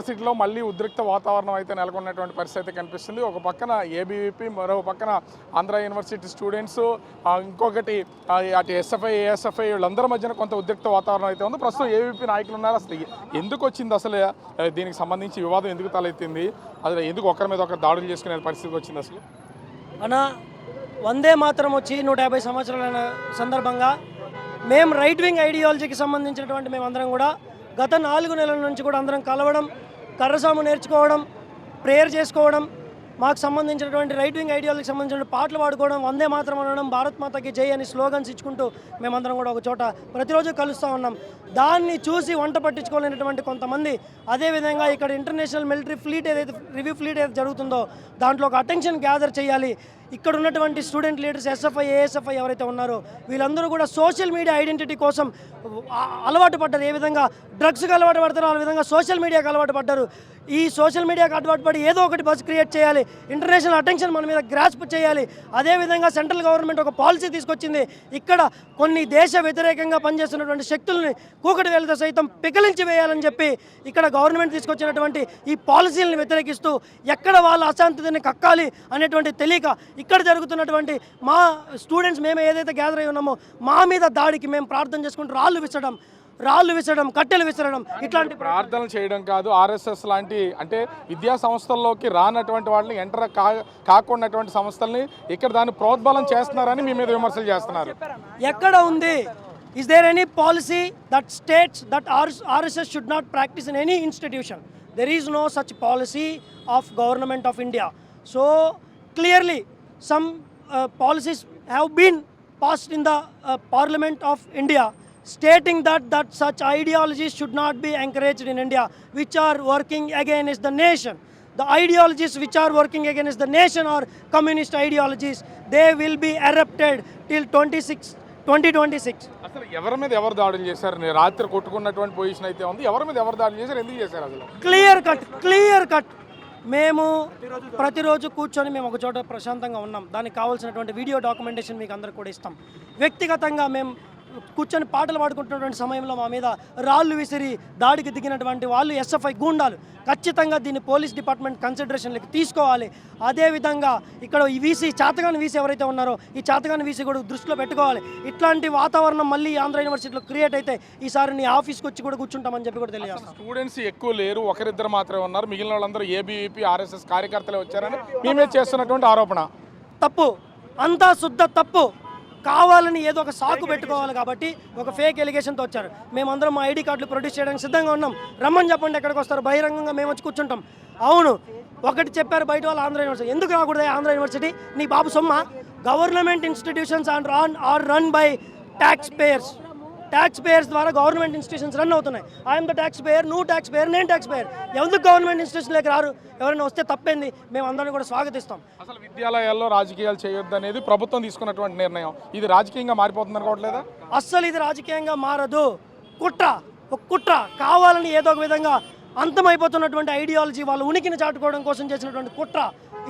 యూనివర్సిటీలో మళ్ళీ ఉద్రిక్త వాతావరణం అయితే నెలకొన్నటువంటి పరిస్థితి అయితే కనిపిస్తుంది. ఒక పక్కన ఏబీవీపీ, మరో పక్కన ఆంధ్ర యూనివర్సిటీ స్టూడెంట్స్, ఇంకొకటి అటు ఎస్ఎఫ్ఐ, ఏఎస్ఎఫ్ఐ వీళ్ళందరి మధ్యన కొంత ఉద్రిక్త వాతావరణం అయితే ఉంది. ప్రస్తుతం ఏబీవీపీ నాయకులు ఉన్నారు. అసలు ఎందుకు వచ్చింది, అసలు దీనికి సంబంధించి వివాదం ఎందుకు తలెత్తింది, అసలు ఎందుకు ఒకరి మీద ఒకరు దాడులు చేసుకునే పరిస్థితి వచ్చింది అసలు? అన్న, వందే మాతరం వచ్చి 150 సంవత్సరాల సందర్భంగా మేము రైట్ వింగ్ ఐడియాలజీకి సంబంధించినటువంటి మేమందరం కూడా గత 4 నెలల నుంచి కూడా అందరం కలవడం, కర్రసాము నేర్చుకోవడం, ప్రేయర్ చేసుకోవడం, మాకు సంబంధించినటువంటి రైట్ వింగ్ ఐడియాలజీకి సంబంధించిన పాటలు పాడుకోవడం, వందే మాతరం అనడం, భారత్ మాతకి జై అని స్లోగన్స్ ఇచ్చుకుంటూ మేమందరం కూడా ఒక చోట ప్రతిరోజు కలుస్తూ ఉన్నాం. దాన్ని చూసి వంట పట్టించుకోలేనటువంటి కొంతమంది, అదేవిధంగా ఇక్కడ ఇంటర్నేషనల్ మిలిటరీ ఫ్లీట్ ఏదైతే రివ్యూ ఫ్లీట్ ఏదైతే జరుగుతుందో దాంట్లో ఒక అటెన్షన్ గ్యాదర్ చేయాలి. ఇక్కడ ఉన్నటువంటి స్టూడెంట్ లీడర్స్, ఎస్ఎఫ్ఐ, ఏఎస్ఎఫ్ఐ ఎవరైతే ఉన్నారో వీళ్ళందరూ కూడా సోషల్ మీడియా ఐడెంటిటీ కోసం అలవాటు పడ్డారు. ఏ విధంగా డ్రగ్స్కి అలవాటు పడతారో ఆ విధంగా సోషల్ మీడియాకి అలవాటు పడ్డారు. ఈ సోషల్ మీడియాకి అలవాటు పడి ఏదో ఒకటి బజ్ క్రియేట్ చేయాలి, ఇంటర్నేషనల్ అటెన్షన్ మన మీద గ్రాస్ప్ చేయాలి. అదేవిధంగా సెంట్రల్ గవర్నమెంట్ ఒక పాలసీ తీసుకొచ్చింది. ఇక్కడ కొన్ని దేశ వ్యతిరేకంగా పనిచేస్తున్నటువంటి శక్తుల్ని కూకటి వేలతో సైతం పికిలించి వేయాలని చెప్పి ఇక్కడ గవర్నమెంట్ తీసుకొచ్చినటువంటి ఈ పాలసీలను వ్యతిరేకిస్తూ ఎక్కడ వాళ్ళ అశాంతిని కక్కాలి అనేటువంటి తెలియక ఇక్కడ జరుగుతున్నటువంటి మా స్టూడెంట్స్ మేము ఏదైతే గ్యాదర్ అయి ఉన్నామో మా మీద దాడికి మేము ప్రార్థన చేసుకుంటూ రాళ్ళు విసరడం, కట్టెలు విసరడం, ఇట్లాంటి ప్రార్థనలు చేయడం కాదు, ఆర్ఎస్ఎస్ లాంటి అంటే విద్యా సంస్థల్లోకి రానటువంటి వాళ్ళని ఎంటర్ కాకున్నటువంటి సంస్థల్ని ఇక్కడ దాన్ని ప్రోద్బలం చేస్తున్నారని మీ మీద విమర్శలు చేస్తున్నారు. ఎక్కడ ఉంది? Is there any policy that states that RSS should not practice in any institution? There is no such policy of government of India. So clearly some policies have been passed in the Parliament of India stating that such ideologies should not be encouraged in India, which are working against the nation. The ideologies which are working against the nation are communist ideologies. They will be erupted till 2026. అసలు ఎవరి మీద ఎవరు దాడులు చేశారు? రాత్రి కొట్టుకున్నటువంటి position అయితే ఉంది. ఎవరి మీద ఎవరు దాడులు చేశారు, ఎందుకు చేశారు? అసలు క్లియర్ కట్ మేము ప్రతిరోజు కూర్చొని మేము ఒక చోట ప్రశాంతంగా ఉన్నాం. దానికి కావాల్సినటువంటి వీడియో డాక్యుమెంటేషన్ మీకు అందరికి కూడా ఇస్తాం. వ్యక్తిగతంగా మేము కూర్చొని పాటలు పాడుకుంటున్నటువంటి సమయంలో మా మీద రాళ్ళు విసిరి దాడికి దిగినటువంటి వాళ్ళు ఎస్ఎఫ్ఐ గూండాలు. ఖచ్చితంగా దీన్ని పోలీస్ డిపార్ట్మెంట్ కన్సిడరేషన్లోకి తీసుకోవాలి. అదేవిధంగా ఇక్కడ ఈ వీసీ, చాతగాని వీసీ ఎవరైతే ఉన్నారో ఈ చాతగాని వీసీ కూడా దృష్టిలో పెట్టుకోవాలి. ఇట్లాంటి వాతావరణం మళ్ళీ ఆంధ్ర యూనివర్సిటీలో క్రియేట్ అయితే ఈసారి నీ ఆఫీస్కి వచ్చి కూడా కూర్చుంటామని చెప్పి కూడా తెలియజేస్తాం. స్టూడెంట్స్ ఎక్కువ లేరు, ఒకరిద్దరు మాత్రమే ఉన్నారు, మిగిలిన వాళ్ళందరూ ఏబీవీపీ, ఆర్ఎస్ఎస్ కార్యకర్తలే వచ్చారని మేమే చేస్తున్నటువంటి ఆరోపణ. తప్పు, అంతా శుద్ధ తప్పు. కావాలని ఏదో ఒక సాకు పెట్టుకోవాలి కాబట్టి ఒక ఫేక్ ఎలిగేషన్తో వచ్చారు. మేమందరం మా ఐడి కార్డులు ప్రొడ్యూస్ చేయడానికి సిద్ధంగా ఉన్నాం. రమ్మని చెప్పండి, ఎక్కడికి వస్తారు, బహిరంగంగా మేము వచ్చి కూర్చుంటాం. అవును, ఒకటి చెప్పారు బయట వాళ్ళు, ఆంధ్ర యూనివర్సిటీ ఎందుకు రాకూడదు? ఆంధ్ర యూనివర్సిటీ నీ బాబు సొమ్మ. Government institutions are run by tax payers ద్వారా గవర్నమెంట్ ఇన్స్టిట్యూషన్స్ రన్ అవుతున్నాయి. ఐఎమ్ ద ట్యాక్స్ పేయర్, నువ్వు ట్యాక్స్ పేయర్, నేను ట్యాక్స్ పేయర్. ఎందుకు గవర్నమెంట్ ఇన్స్టిట్యూషన్లోకి రారు? ఎవరైనా వస్తే తప్పేంది, మేము అందరినీ కూడా స్వాగతిస్తాం. అసలు విద్యాలయాల్లో రాజకీయాలు చేయొద్దు అనేది ప్రభుత్వం తీసుకున్నటువంటి నిర్ణయం, ఇది రాజకీయంగా మారిపోతుంది అనుకోవట్లేదా? అస్సలు ఇది రాజకీయంగా మారదు. కుట్ర కావాలని ఏదో ఒక విధంగా అంతమైపోతున్నటువంటి ఐడియాలజీ వాళ్ళ ఉనికిని చాటుకోవడం కోసం చేసినటువంటి కుట్ర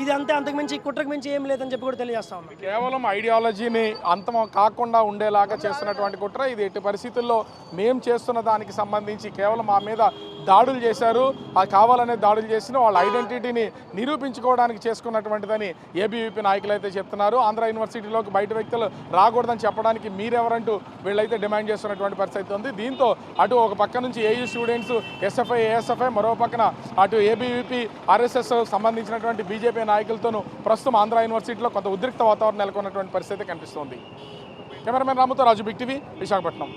ఇది. అంతకు మించి కుట్రకు మించి ఏం లేదని చెప్పి కూడా తెలియజేస్తా ఉన్నాం. కేవలం ఐడియాలజీని అంతం కాకుండా ఉండేలాగా చేస్తున్నటువంటి కుట్ర ఇది. ఎట్టి పరిస్థితుల్లో మేము చేస్తున్న దానికి సంబంధించి కేవలం మా మీద దాడులు చేశారు, అది కావాలనే దాడులు చేసిన వాళ్ళ ఐడెంటిటీని నిరూపించుకోవడానికి చేసుకున్నటువంటిదని ఏబీవీపీ నాయకులు అయితే చెప్తున్నారు. ఆంధ్ర యూనివర్సిటీలోకి బయట వ్యక్తులు రాకూడదని చెప్పడానికి మీరెవరంటూ వీళ్ళైతే డిమాండ్ చేస్తున్నటువంటి పరిస్థితి ఉంది. దీంతో అటు ఒక పక్క నుంచి ఏయూ స్టూడెంట్స్, ఎస్ఎఫ్ఐ, ఏఎస్ఎఫ్ఐ, మరో పక్కన అటు ఏబీవీపీ, ఆర్ఎస్ఎస్ సంబంధించినటువంటి బీజేపీ నాయకులతోనూ ప్రస్తుతం ఆంధ్ర యూనివర్సిటీలో కొంత ఉద్రిక్త వాతావరణం నెలకొన్నటువంటి పరిస్థితి కనిపిస్తోంది. కెమెరామెన్ రాముతో రాజు, బిగ్ టీవీ, విశాఖపట్నం.